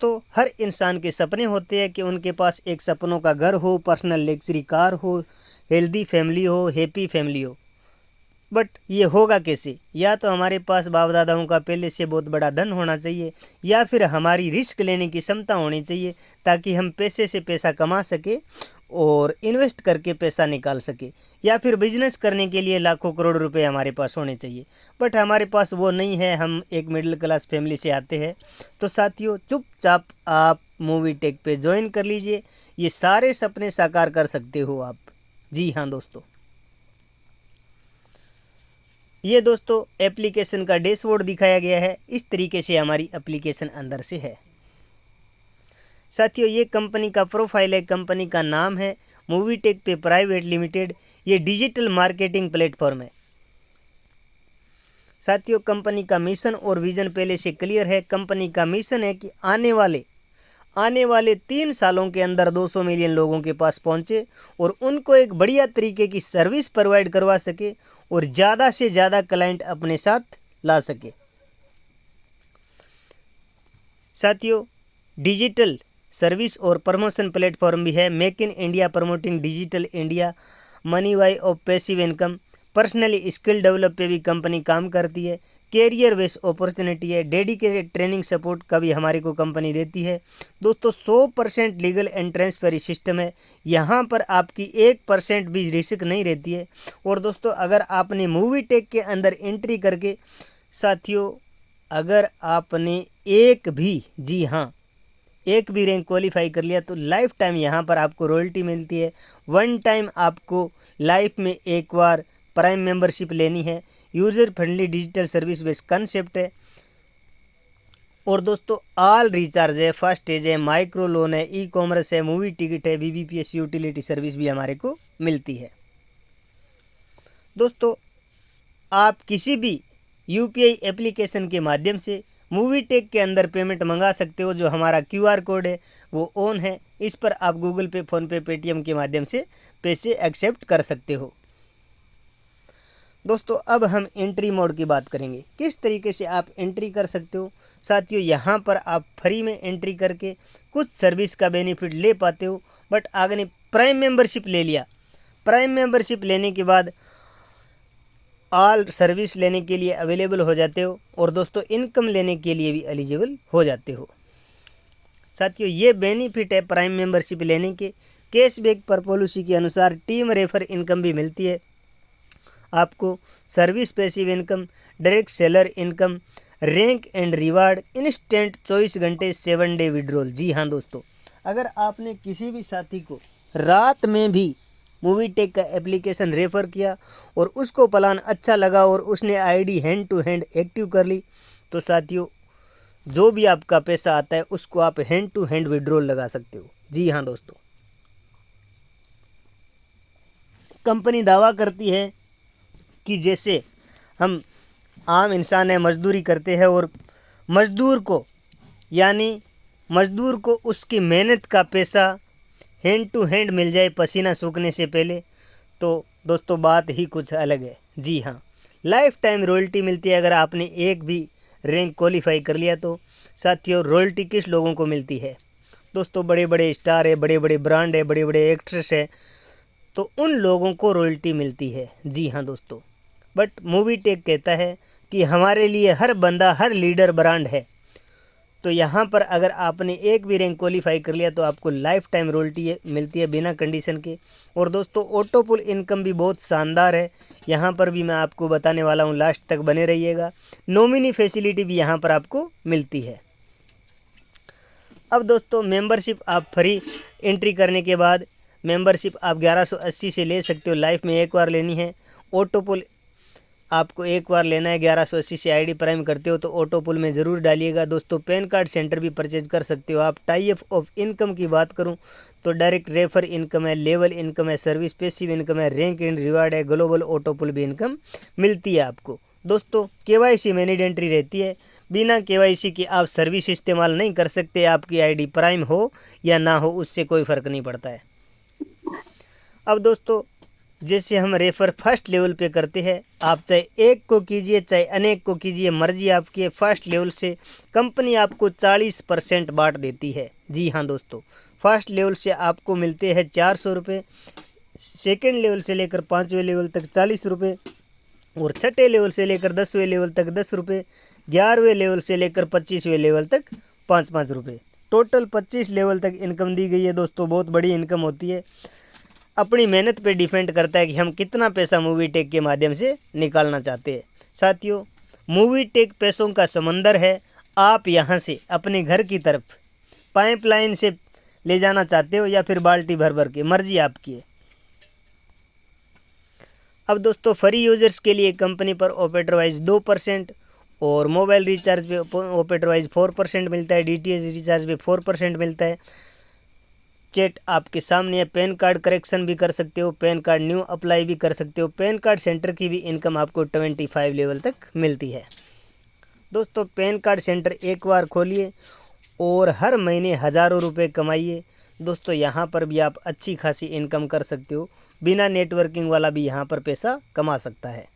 दोस्तों हर इंसान के सपने होते हैं कि उनके पास एक सपनों का घर हो, पर्सनल लग्जरी कार हो, हेल्दी फैमिली हो, हैप्पी फैमिली हो। बट ये होगा कैसे? या तो हमारे पास बाप दादाओं का पहले से बहुत बड़ा धन होना चाहिए, या फिर हमारी रिस्क लेने की क्षमता होनी चाहिए ताकि हम पैसे से पैसा कमा सके और इन्वेस्ट करके पैसा निकाल सके, या फिर बिजनेस करने के लिए लाखों करोड़ रुपए हमारे पास होने चाहिए। बट हमारे पास वो नहीं है, हम एक मिडिल क्लास फैमिली से आते हैं। तो साथियों चुपचाप आप मूवी टेक पे ज्वाइन कर लीजिए, ये सारे सपने साकार कर सकते हो आप। जी हाँ दोस्तों, ये दोस्तों एप्लीकेशन का डैशबोर्ड दिखाया गया है। इस तरीके से हमारी एप्लीकेशन अंदर से है। साथियों ये कंपनी का प्रोफाइल है, कंपनी का नाम है मूवी टेक पे प्राइवेट लिमिटेड। ये डिजिटल मार्केटिंग प्लेटफॉर्म है। साथियों कंपनी का मिशन और विजन पहले से क्लियर है। कंपनी का मिशन है कि आने वाले 3 सालों के अंदर 200 मिलियन लोगों के पास पहुंचे और उनको एक बढ़िया तरीके की सर्विस प्रोवाइड करवा सके और ज़्यादा से ज़्यादा क्लाइंट अपने साथ ला सके। साथियों डिजिटल सर्विस और प्रमोशन प्लेटफॉर्म भी है। Make in India promoting digital India, money why of passive income, personally skill develop पे भी कंपनी काम करती है। कैरियर बेस अपॉर्चुनिटी है, डेडिकेटेड ट्रेनिंग सपोर्ट का भी हमारे को कंपनी देती है। दोस्तों 100% लीगल एंड ट्रांसपेरेंसी सिस्टम है। यहाँ पर आपकी 1% भी रिस्क नहीं रहती है। और दोस्तों अगर आपने मूवी टेक के अंदर एंट्री करके, साथियों अगर आपने एक भी रैंक क्वालिफाई कर लिया तो लाइफ टाइम यहाँ पर आपको रॉयल्टी मिलती है। 1 टाइम आपको लाइफ में एक बार प्राइम मेंबरशिप लेनी है। User friendly digital service based concept है। और दोस्तों ऑल रिचार्ज है, फास्टेज है, माइक्रो लोन है, ई कॉमर्स है, मूवी टिकट है, BBPS यूटिलिटी सर्विस भी हमारे को मिलती है। दोस्तों आप किसी भी UPI एप्लीकेशन के माध्यम से मूवी टेक के अंदर पेमेंट मंगा सकते हो। जो हमारा QR कोड है वो ऑन है, इस पर आप गूगल पे, फ़ोनपे, पेटीएम के माध्यम से पैसे एक्सेप्ट कर सकते हो। दोस्तों अब हम एंट्री मोड की बात करेंगे, किस तरीके से आप एंट्री कर सकते हो। साथियों यहाँ पर आप फ्री में एंट्री करके कुछ सर्विस का बेनिफिट ले पाते हो। बट आपने प्राइम मेंबरशिप ले लिया, प्राइम मेंबरशिप लेने के बाद ऑल सर्विस लेने के लिए अवेलेबल हो जाते हो और दोस्तों इनकम लेने के लिए भी एलिजिबल हो जाते हो। साथियों ये बेनिफिट है प्राइम मेंबरशिप लेने के। कैशबैक पर पॉलिसी के अनुसार टीम रेफर इनकम भी मिलती है आपको, service passive income, direct seller income, rank and reward, instant 24 घंटे 7 डे विड्रॉल। जी हाँ दोस्तों, अगर आपने किसी भी साथी को रात में भी मूवी टेक का एप्लीकेशन रेफ़र किया और उसको प्लान अच्छा लगा और उसने ID hand to hand active कर ली, तो साथियों जो भी आपका पैसा आता है उसको आप हैंड टू हैंड विड्रॉल लगा सकते हो। जी हाँ दोस्तों, कंपनी दावा करती है कि जैसे हम आम इंसान है, मजदूरी करते हैं और मजदूर को उसकी मेहनत का पैसा हैंड टू हैंड मिल जाए पसीना सूखने से पहले, तो दोस्तों बात ही कुछ अलग है। जी हाँ, लाइफ टाइम रॉयल्टी मिलती है अगर आपने एक भी रैंक क्वालिफाई कर लिया तो। साथियों रॉयल्टी किस लोगों को मिलती है? दोस्तों बड़े बड़े स्टार है, बड़े बड़े ब्रांड है, बड़े बड़े एक्ट्रेस है, तो उन लोगों को रॉयल्टी मिलती है। जी हाँ दोस्तों, बट मूवी टेक कहता है कि हमारे लिए हर बंदा, हर लीडर ब्रांड है। तो यहाँ पर अगर आपने एक भी रैंक क्वालिफाई कर लिया तो आपको लाइफ टाइम रॉयल्टी मिलती है बिना कंडीशन के। और दोस्तों ऑटो पुल इनकम भी बहुत शानदार है, यहाँ पर भी मैं आपको बताने वाला हूँ, लास्ट तक बने रहिएगा। नॉमिनी फैसिलिटी भी यहाँ पर आपको मिलती है। अब दोस्तों मेंबरशिप आप फ्री एंट्री करने के बाद मेंबरशिप आप 1180 से ले सकते हो, लाइफ में एक बार लेनी है। ऑटो पुल आपको एक बार लेना है, 1180 से ID प्राइम करते हो तो ऑटो पुल में ज़रूर डालिएगा। दोस्तों पैन कार्ड सेंटर भी परचेज कर सकते हो आप। टाइप ऑफ इनकम की बात करूं तो डायरेक्ट रेफर इनकम है, लेवल इनकम है, सर्विस पैसिव इनकम है, रैंक एंड रिवार्ड है, ग्लोबल ऑटो पुल भी इनकम मिलती है आपको। दोस्तों KYC मैंडेटरी रहती है, बिना KYC के आप सर्विस इस्तेमाल नहीं कर सकते। आपकी ID प्राइम हो या ना हो उससे कोई फ़र्क नहीं पड़ता है। अब दोस्तों जैसे हम रेफ़र फर्स्ट लेवल पे करते हैं, आप चाहे एक को कीजिए चाहे अनेक को कीजिए, मर्जी आपकी है। फर्स्ट लेवल से कंपनी आपको 40% बांट देती है। जी हाँ दोस्तों, फर्स्ट लेवल से आपको मिलते हैं 400 रुपये, सेकेंड लेवल से लेकर 5वें लेवल तक 40 रुपये, और छठे लेवल से लेकर 10वें लेवल तक 10 रुपये, 11वें लेवल से लेकर 25वें लेवल तक 5-5 रुपये। टोटल 25 लेवल तक इनकम दी गई है दोस्तों। बहुत बड़ी इनकम होती है। अपनी मेहनत पे डिपेंड करता है कि हम कितना पैसा मूवी टेक के माध्यम से निकालना चाहते हैं। साथियों, मूवी टेक पैसों का समंदर है। आप यहाँ से अपने घर की तरफ पाइपलाइन से ले जाना चाहते हो या फिर बाल्टी भर भर के, मर्जी आपकी है। अब दोस्तों, फ्री यूजर्स के लिए कंपनी पर ऑपरेटर वाइज 2% और मोबाइल रिचार्ज पे ऑपरेटर वाइज 4% मिलता है। डीटीएच रिचार्ज पे 4% मिलता है। चैट आपके सामने है। पैन कार्ड करेक्शन भी कर सकते हो, पैन कार्ड न्यू अप्लाई भी कर सकते हो। पैन कार्ड सेंटर की भी इनकम आपको 25 लेवल तक मिलती है। दोस्तों, पैन कार्ड सेंटर एक बार खोलिए और हर महीने हज़ारों रुपए कमाइए। दोस्तों, यहाँ पर भी आप अच्छी खासी इनकम कर सकते हो। बिना नेटवर्किंग वाला भी यहाँ पर पैसा कमा सकता है।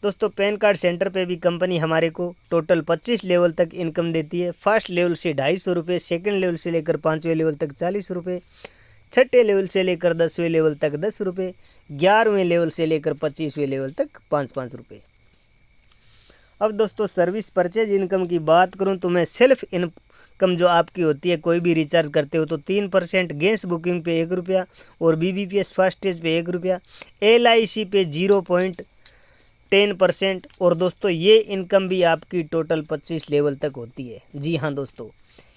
दोस्तों, पैन कार्ड सेंटर पे भी कंपनी हमारे को टोटल 25 लेवल तक इनकम देती है। फर्स्ट लेवल से 250 रुपये, सेकेंड लेवल से लेकर 5वें लेवल तक 40 रुपये, छठे लेवल से लेकर 10वें लेवल तक 10 रुपये, 11वें लेवल से लेकर 25वें लेवल तक 5-5 रुपये। अब दोस्तों, सर्विस परचेज इनकम की बात करूं तो मैं सेल्फ इनकम जो आपकी होती है, कोई भी रिचार्ज करते हो तो 3%, गैस बुकिंग पे 1 रुपया और BBPS फास्टेज पे 1 रुपया, LIC पे 0.10%। और दोस्तों, ये इनकम भी आपकी टोटल 25 लेवल तक होती है। जी हाँ दोस्तों,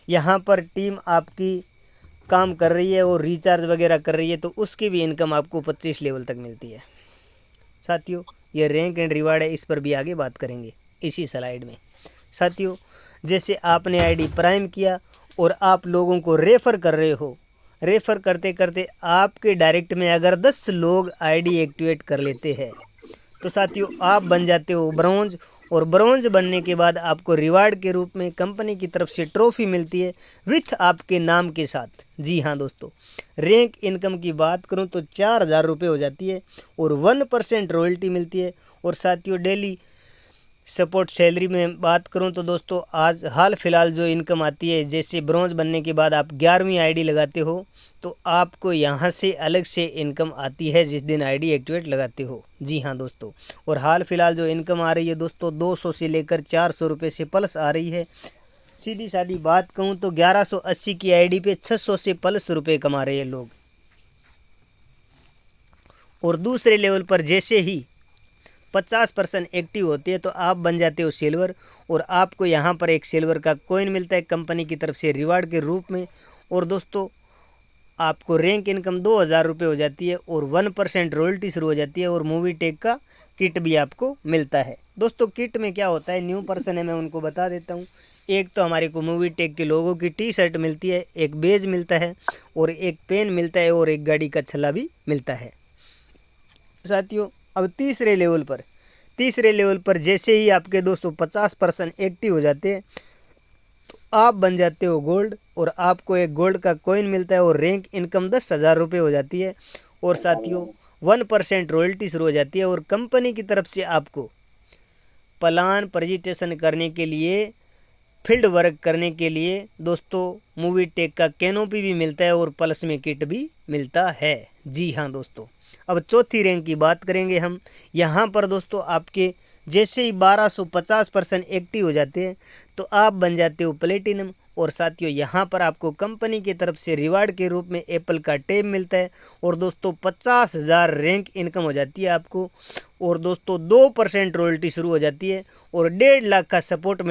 यहाँ पर टीम आपकी काम कर रही है और रिचार्ज वगैरह कर रही है तो उसकी भी इनकम आपको 25 लेवल तक मिलती है। साथियों, ये रैंक एंड रिवार्ड है, इस पर भी आगे बात करेंगे इसी स्लाइड में। साथियों, जैसे आपने आईडी प्राइम किया और आप लोगों को रेफ़र कर रहे हो, रेफ़र करते करते आपके डायरेक्ट में अगर 10 लोग आईडी एक्टिवेट कर लेते हैं तो साथियों आप बन जाते हो ब्रोंज। और ब्रोंज बनने के बाद आपको रिवार्ड के रूप में कंपनी की तरफ से ट्रॉफी मिलती है विथ आपके नाम के साथ। जी हाँ दोस्तों, रैंक इनकम की बात करूं तो 4000 रुपये हो जाती है और 1% रॉयल्टी मिलती है। और साथियों, डेली सपोर्ट सैलरी में बात करूं तो दोस्तों आज हाल फिलहाल जो इनकम आती है, जैसे ब्रोंज बनने के बाद आप 11वीं आईडी लगाते हो तो आपको यहां से अलग से इनकम आती है जिस दिन आईडी एक्टिवेट लगाते हो। जी हाँ दोस्तों, और हाल फिलहाल जो इनकम आ रही है दोस्तों 200 से लेकर 400 रुपये से प्लस आ रही है। सीधी सादी बात कहूँ तो 1180 की आईडी पे 600 से प्लस रुपये कमा रहे हैं लोग। और दूसरे लेवल पर जैसे ही 50% एक्टिव होती है तो आप बन जाते हो सिल्वर और आपको यहाँ पर एक सिल्वर का कॉइन मिलता है कंपनी की तरफ से रिवार्ड के रूप में। और दोस्तों, आपको रैंक इनकम 2000 रुपये हो जाती है और 1% रॉयल्टी शुरू हो जाती है और मूवी टेक का किट भी आपको मिलता है। दोस्तों, किट में क्या होता है, न्यू पर्सन है मैं उनको बता देता हूँ। एक तो हमारे को मूवी टेक के लोगों की टी-शर्ट मिलती है, एक बेज मिलता है और एक पेन मिलता है और एक गाड़ी का छल्ला भी मिलता है। साथियों, अब तीसरे लेवल पर जैसे ही आपके 250% एक्टिव हो जाते हैं तो आप बन जाते हो गोल्ड और आपको एक गोल्ड का कॉइन मिलता है और रैंक इनकम 10,000 रुपये हो जाती है। और साथियों, 1% रॉयल्टी शुरू हो जाती है और कंपनी की तरफ से आपको प्लान प्रेजेंटेशन करने के लिए, फील्ड वर्क करने के लिए दोस्तों मूवी टेक का कैनोपी भी मिलता है और प्लस में किट भी मिलता है। जी हाँ दोस्तों, अब चौथी रैंक की बात करेंगे हम। यहाँ पर दोस्तों आपके जैसे ही 1250% एक्टिव हो जाते हैं तो आप बन जाते हो प्लेटिनम। और साथियों, यहाँ पर आपको कंपनी की तरफ से रिवार्ड के रूप में एप्पल का टैब मिलता है और दोस्तों 50,000 रैंक इनकम हो जाती है आपको। और दोस्तों 2% रॉयल्टी शुरू हो जाती है और 1.5 लाख का सपोर्ट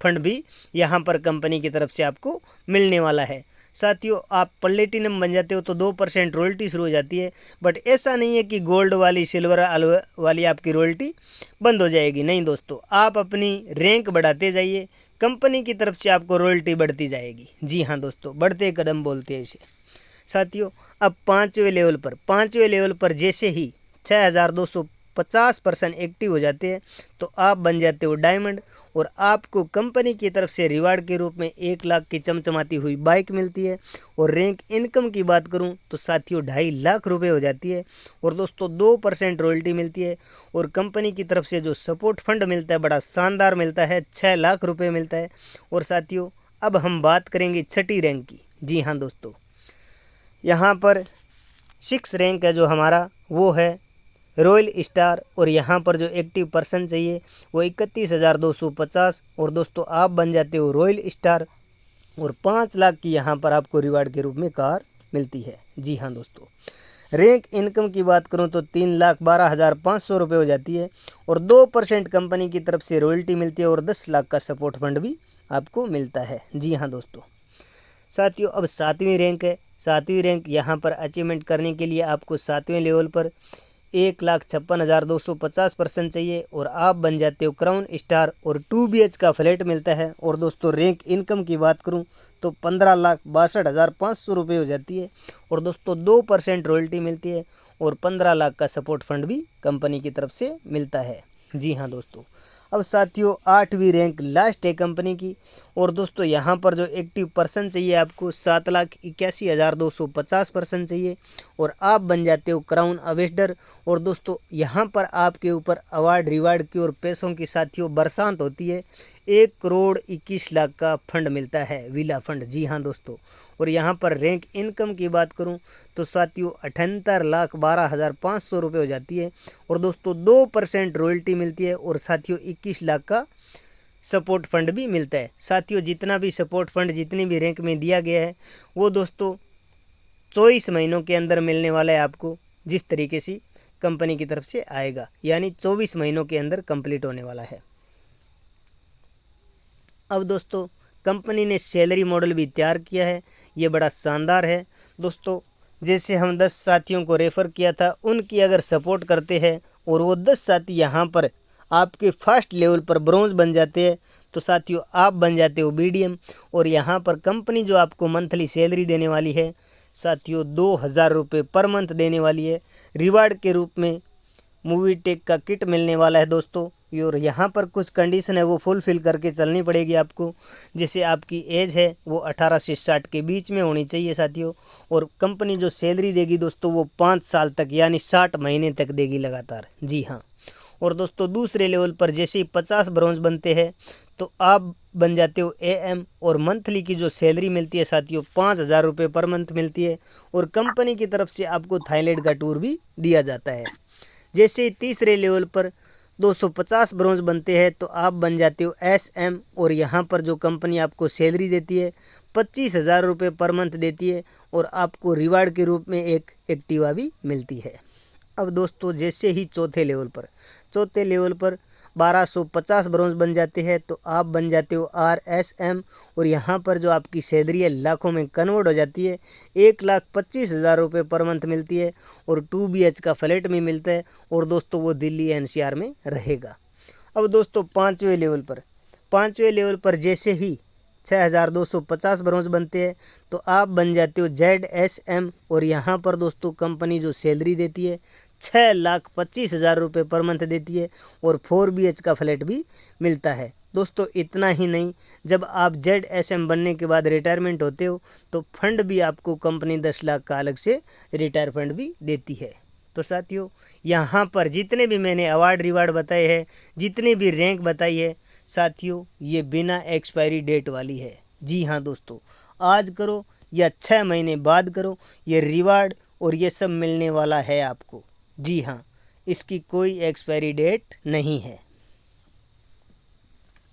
फंड भी यहाँ पर कंपनी की तरफ से आपको मिलने वाला है। साथियों, आप प्लेटिनम बन जाते हो तो 2% रॉयल्टी शुरू हो जाती है। बट ऐसा नहीं है कि गोल्ड वाली सिल्वर वाली आपकी रॉयल्टी बंद हो जाएगी, नहीं दोस्तों, आप अपनी रैंक बढ़ाते जाइए, कंपनी की तरफ से आपको रॉयल्टी बढ़ती जाएगी। जी हाँ दोस्तों, बढ़ते कदम बोलते हैं इसे। साथियों, अब पाँचवें लेवल पर जैसे ही 50% एक्टिव हो जाते हैं तो आप बन जाते हो डायमंड, और आपको कंपनी की तरफ से रिवार्ड के रूप में 1 लाख की चमचमाती हुई बाइक मिलती है। और रैंक इनकम की बात करूं तो साथियों 2.5 लाख रुपए हो जाती है। और दोस्तों 2% रॉयल्टी मिलती है। और कंपनी की तरफ से जो सपोर्ट फंड मिलता है बड़ा शानदार मिलता है, 6 लाख रुपए मिलता है। और साथियों अब हम बात करेंगे छठी रैंक की। जी हाँ दोस्तों, यहाँ पर 6 रैंक है जो हमारा वो है रॉयल स्टार, और यहाँ पर जो एक्टिव पर्सन चाहिए वो 31,250। और दोस्तों आप बन जाते हो रॉयल स्टार, और 5 लाख की यहाँ पर आपको रिवार्ड के रूप में कार मिलती है। जी हाँ दोस्तों, रैंक इनकम की बात करूँ तो 3,12,500 रुपये हो जाती है। और 2% कंपनी की तरफ से रॉयल्टी मिलती है, और 10 लाख का सपोर्ट फंड भी आपको मिलता है। जी हाँ दोस्तों, साथियों अब 7वीं रैंक है। 7वीं रैंक यहाँ पर अचीवमेंट करने के लिए आपको 7वें लेवल पर 1,56,250% चाहिए, और आप बन जाते हो क्राउन स्टार, और 2 BH का फ्लैट मिलता है। और दोस्तों रैंक इनकम की बात करूं तो 15,62,500 रुपये हो जाती है। और दोस्तों 2% रॉयल्टी मिलती है, और 15 लाख का सपोर्ट फंड भी कंपनी की तरफ से मिलता है। जी हाँ दोस्तों, अब साथियों 8वीं रैंक लास्ट है कंपनी की। और दोस्तों यहाँ पर जो एक्टिव पर्सन चाहिए आपको 7,81,250% चाहिए, और आप बन जाते हो क्राउन अवेस्डर। और दोस्तों यहाँ पर आपके ऊपर अवार्ड रिवार्ड की और पैसों की साथियों बरसात होती है। 1,21,00,000 का फंड मिलता है, विला फंड। जी हाँ दोस्तों, और यहाँ पर रैंक इनकम की बात करूँ तो साथियों 78,12,500 रुपये हो जाती है। और दोस्तों 2% रॉयल्टी मिलती है, और साथियों 21 लाख का सपोर्ट फंड भी मिलता है। साथियों जितना भी सपोर्ट फंड जितनी भी रैंक में दिया गया है वो दोस्तों 24 महीनों के अंदर मिलने वाला है आपको, जिस तरीके से कंपनी की तरफ से आएगा, यानी 24 महीनों के अंदर कंप्लीट होने वाला है। अब दोस्तों कंपनी ने सैलरी मॉडल भी तैयार किया है, ये बड़ा शानदार है दोस्तों। जैसे हम 10 साथियों को रेफ़र किया था, उनकी अगर सपोर्ट करते हैं और वो 10 साथी यहाँ पर आपके फर्स्ट लेवल पर ब्रॉन्ज बन जाते हैं तो साथियों आप बन जाते हो BDM। और यहाँ पर कंपनी जो आपको मंथली सैलरी देने वाली है साथियों 2,000 रुपये पर मंथ देने वाली है। रिवार्ड के रूप में मूवी टेक का किट मिलने वाला है दोस्तों। और यहाँ पर कुछ कंडीशन है वो फुलफ़िल करके चलनी पड़ेगी आपको, जैसे आपकी एज है वो 18 से 60 के बीच में होनी चाहिए साथियों। और कंपनी जो सैलरी देगी दोस्तों वो 5 साल तक यानी 60 महीने तक देगी लगातार। जी हाँ, और दोस्तों दूसरे लेवल पर जैसे ही 50 ब्रॉन्ज बनते हैं तो आप बन जाते हो AM, और मंथली की जो सैलरी मिलती है साथियों 5,000 रुपये पर मंथ मिलती है। और कंपनी की तरफ से आपको थाईलैंड का टूर भी दिया जाता है। जैसे ही तीसरे लेवल पर 250 ब्रॉन्ज बनते हैं तो आप बन जाते हो SM, और यहाँ पर जो कंपनी आपको सैलरी देती है 25,000 रुपये पर मंथ देती है, और आपको रिवार्ड के रूप में एक एक्टिवा भी मिलती है। अब दोस्तों जैसे ही चौथे लेवल पर 1250 ब्रॉन्ज बन जाते हैं तो आप बन जाते हो RSM, और यहाँ पर जो आपकी सैलरी है लाखों में कन्वर्ट हो जाती है। 1,25,000 रुपये पर मंथ मिलती है, और 2 BH का फ्लैट भी मिलता है। और दोस्तों वो दिल्ली NCR में रहेगा। अब दोस्तों पाँचवें लेवल पर जैसे ही 6,250 ब्रॉन्ज बनते हैं तो आप बन जाते हो ZSM, और यहाँ पर दोस्तों कंपनी जो सैलरी देती है 6,25,000 रुपये पर मंथ देती है, और 4 BH का फ्लैट भी मिलता है। दोस्तों इतना ही नहीं, जब आप ZSM बनने के बाद रिटायरमेंट होते हो तो फंड भी आपको कंपनी 10 लाख का अलग से रिटायर फंड भी देती है। तो साथियों यहाँ पर जितने भी मैंने अवार्ड रिवार्ड बताए हैं, जितने भी रैंक बताई है साथियों, ये बिना एक्सपायरी डेट वाली है। जी हाँ दोस्तों, आज करो या 6 महीने बाद करो, ये रिवार्ड और ये सब मिलने वाला है आपको। जी हाँ, इसकी कोई एक्सपायरी डेट नहीं है।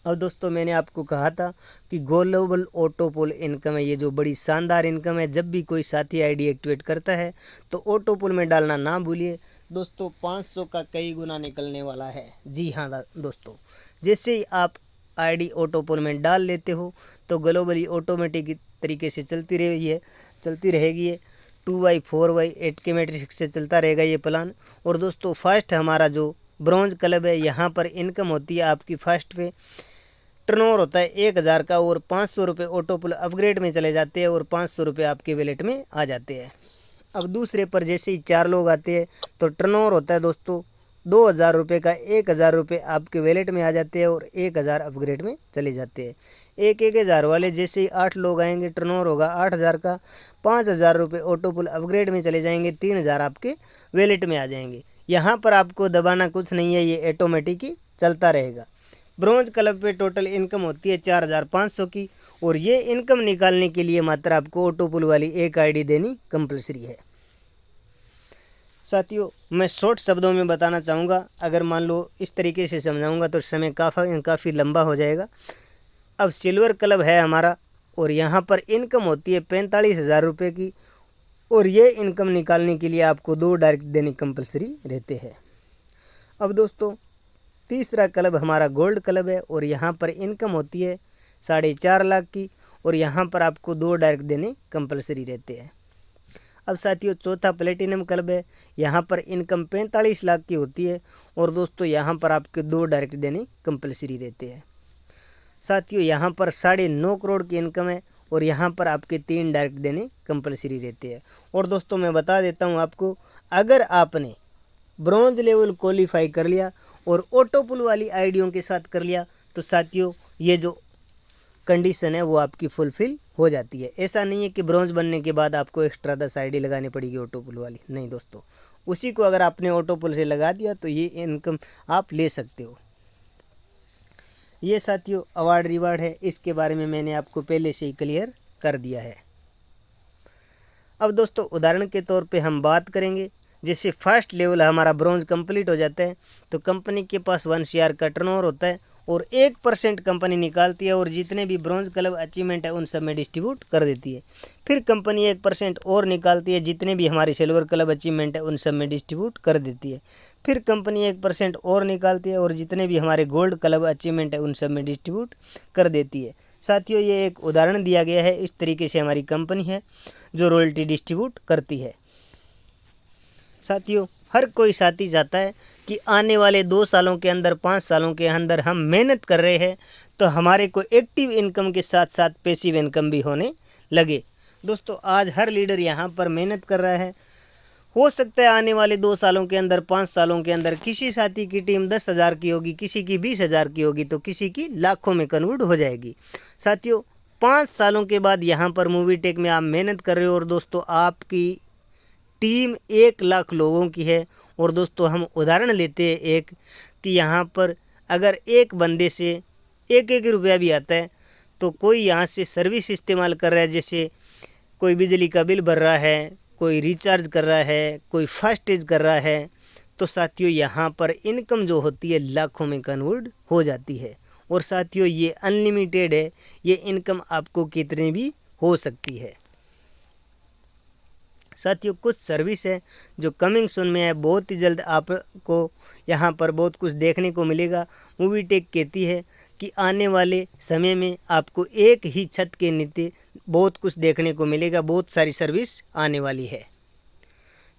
अब दोस्तों मैंने आपको कहा था कि ग्लोबल ऑटोपोल इनकम है, ये जो बड़ी शानदार इनकम है। जब भी कोई साथी आईडी एक्टिवेट करता है तो ऑटोपोल में डालना ना भूलिए दोस्तों, 500 का कई गुना निकलने वाला है। जी हाँ दोस्तों, जैसे ही आप आईडी ऑटोपोल में डाल लेते हो तो ग्लोबली ऑटोमेटिक तरीके से चलती रहेगी ये 2x 4x 8 के मैट्रिक्स से चलता रहेगा ये प्लान। और दोस्तों फर्स्ट हमारा जो ब्रॉन्ज क्लब है, यहाँ पर इनकम होती है आपकी फर्स्ट पे टर्नओवर होता है 1,000 का, और 500 रुपये ऑटोपोल अपग्रेड में चले जाते हैं, और 500 रुपये आपके वैलेट में आ जाते हैं। अब दूसरे पर जैसे ही 4 लोग आते हैं तो टर्नओवर होता है दोस्तों 2000 रुपये का 1000 रुपये आपके वैलेट में आ जाते हैं और 1000 अपग्रेड में चले जाते हैं। 1000 वाले जैसे ही 8 लोग आएंगे, टर्नओवर होगा 8000 का, 5000 रुपये ऑटो पुल अपग्रेड में चले जाएंगे, 3000 आपके वैलेट में आ जाएंगे। यहाँ पर आपको दबाना कुछ नहीं है, ये ऑटोमेटिक ही चलता रहेगा। ब्रॉन्ज क्लब पे टोटल इनकम होती है 4500 की, और ये इनकम निकालने के लिए मात्र आपको ऑटो पुल वाली एक आईडी देनी कंपलसरी है। साथियों, मैं शॉर्ट शब्दों में बताना चाहूँगा, अगर मान लो इस तरीके से समझाऊँगा तो समय काफ़ी लंबा हो जाएगा। अब सिल्वर क्लब है हमारा, और यहाँ पर इनकम होती है 45,000 रुपये की, और ये इनकम निकालने के लिए आपको 2 डायरेक्ट देने कंपलसरी रहते हैं। अब दोस्तों, तीसरा क्लब हमारा गोल्ड क्लब है, और यहाँ पर इनकम होती है 4.5 लाख की, और यहाँ पर आपको 2 डायरेक्ट देने कंपलसरी रहते हैं। अब साथियों, चौथा प्लेटिनम क्लब है, यहाँ पर इनकम 45 लाख की होती है, और दोस्तों यहाँ पर आपके 2 डायरेक्ट देने कंपलसरी रहते हैं। साथियों, यहाँ पर 9.5 करोड़ की इनकम है, और यहाँ पर आपके 3 डायरेक्ट देने कंपलसरी रहते हैं। और दोस्तों मैं बता देता हूँ आपको, अगर आपने ब्रॉन्ज लेवल क्वालिफाई कर लिया और ऑटो पुल वाली आईडियों के साथ कर लिया, तो साथियों ये जो कंडीशन है वो आपकी फुलफ़िल हो जाती है। ऐसा नहीं है कि ब्रॉन्ज बनने के बाद आपको एक्स्ट्रा 10 आईडी लगानी पड़ेगी ऑटो पुल वाली, नहीं दोस्तों, उसी को अगर आपने ऑटो पुल से लगा दिया तो ये इनकम आप ले सकते हो। ये साथियों अवार्ड रिवार्ड है, इसके बारे में मैंने आपको पहले से ही क्लियर कर दिया है। अब दोस्तों उदाहरण के तौर पे हम बात करेंगे, जैसे फर्स्ट लेवल हमारा ब्रॉन्ज कंप्लीट हो जाता है तो कंपनी के पास 1 CR का टर्नओवर होता है, और 1% कंपनी निकालती है, और जितने भी ब्रॉन्ज क्लब अचीवमेंट है उन सब में डिस्ट्रीब्यूट कर देती है। फिर कंपनी 1% और निकालती है, जितने भी हमारे सिल्वर क्लब अचीवमेंट है उन सब में डिस्ट्रीब्यूट कर देती है। फिर कंपनी 1% और निकालती है, और जितने भी हमारे गोल्ड क्लब अचीवमेंट है उन सब में डिस्ट्रीब्यूट कर देती है। साथियों ये एक उदाहरण दिया गया है, इस तरीके से हमारी कंपनी है जो रॉयल्टी डिस्ट्रीब्यूट करती है। साथियों, हर कोई साथी चाहता है कि आने वाले 2 सालों के अंदर, 5 सालों के अंदर हम मेहनत कर रहे हैं तो हमारे को एक्टिव इनकम के साथ साथ पैसिव इनकम भी होने लगे। दोस्तों आज हर लीडर यहाँ पर मेहनत कर रहा है। हो सकता है आने वाले 2 सालों के अंदर, 5 सालों के अंदर किसी साथी की टीम 10,000 की होगी, किसी की 20,000 की होगी, तो किसी की लाखों में कन्वर्ट हो जाएगी। साथियों 5 सालों के बाद यहाँ पर मूवी टेक में आप मेहनत कर रहे हो, और दोस्तों आपकी टीम 1 लाख लोगों की है। और दोस्तों हम उदाहरण लेते हैं एक, कि यहाँ पर अगर एक बंदे से 1-1 रुपया भी आता है तो कोई यहाँ से सर्विस इस्तेमाल कर रहा है, जैसे कोई बिजली का बिल भर रहा है, कोई रिचार्ज कर रहा है, कोई फास्टेज कर रहा है, तो साथियों यहाँ पर इनकम जो होती है लाखों में कन्वर्ट हो जाती है। और साथियों ये अनलिमिटेड है, ये इनकम आपको कितनी भी हो सकती है। साथियों कुछ सर्विस है जो कमिंग सून में है, बहुत ही जल्द आपको यहाँ पर बहुत कुछ देखने को मिलेगा। मूवी टेक कहती है कि आने वाले समय में आपको एक ही छत के नीचे बहुत कुछ देखने को मिलेगा, बहुत सारी सर्विस आने वाली है।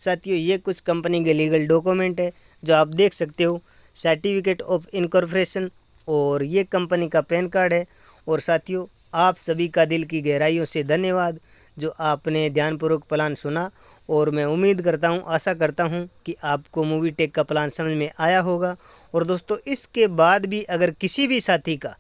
साथियों ये कुछ कंपनी के लीगल डॉक्यूमेंट है जो आप देख सकते हो, सर्टिफिकेट ऑफ इनकॉर्पोरेशन, और ये कंपनी का पैन कार्ड है। और साथियों आप सभी का दिल की गहराइयों से धन्यवाद जो आपने ध्यानपूर्वक प्लान सुना, और मैं उम्मीद करता हूँ, आशा करता हूँ कि आपको मूवी टेक का प्लान समझ में आया होगा। और दोस्तों इसके बाद भी अगर किसी भी साथी का